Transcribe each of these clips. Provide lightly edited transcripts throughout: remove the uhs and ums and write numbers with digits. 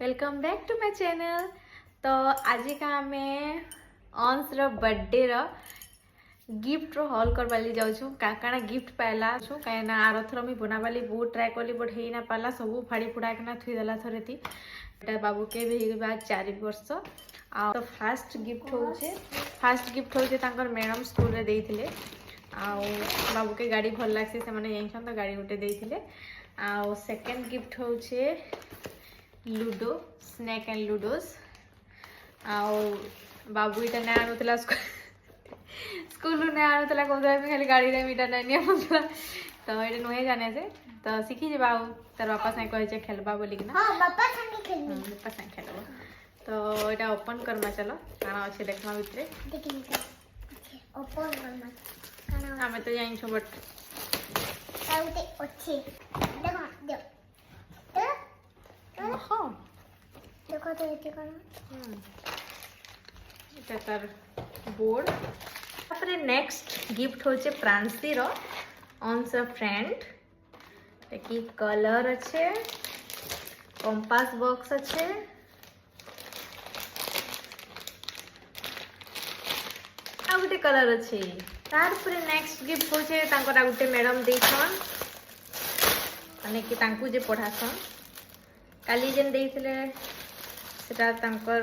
Welcome back to my channel. तो आज का आम अंश बर्थडे गिफ्ट हॉल करवाली जाऊँ काकाना गिफ्ट पाइला कहीं आर थर मुझे बनावाली बहुत ट्राए कली बट हो ना पाला सब फाड़ी फुड़ाकिना थुईदेला थरे थी बाबू के भी 4 वर्ष आ तो फास्ट गिफ्ट हो मैडम स्कूल रे देइथिले बाबू के गाड़ी भल लगे से तो गाड़ी गोटे देइथिले आ सेकंड गिफ्ट होचे लूडो स्नैक एंड लूडोस आउ बाबू इटा ना आनुला स्कूल ने आनुला कहता खाली गाड़ी रे इटा नहीं आनुला तो ये नुहे जाने से तो शिखी जे बाबू तार बापा संगे कहे खेलबा बोली ना हां बापा संगे खेलबा बापा संगे खेलबा तो एटा ओपन करमा चलो काना अच्छे देखमा भितरे देखिन ओपन करमा काना हमें तो जाइन छ बट आउते अच्छे देखो दे हां देखो तो ये कौन এটা তার বোর্ড তারপরে নেক্সট গিফট হচ্ছে প্রান্সির অনস ফ্রেন্ড কি কলর আছে কম্পাস বক্স আছে আর গোটে কলর আছে তারপরে নেক্সট গিফট হচ্ছে তাঙ্কর আর গোটে ম্যাডাম দেইছন মানে কি তাঙ্কু যে পড়াছন কালি যেন দেইছিলে সেটা তাঙ্কর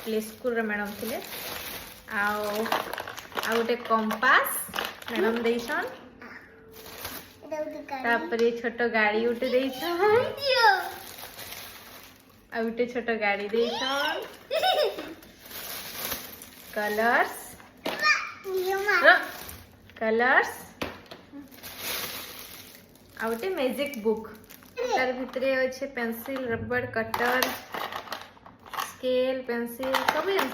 प्ले स्कूल मैडम थे आउटे कंपास मैडम देसन तापर छोट गाड़ी उठे देसन आउटे छोट गाड़ी देसन कलर्स कलर्स आउटे मैजिक बुक तार भितरे अच्छे pencil rubber cutter scale pencil सब जिन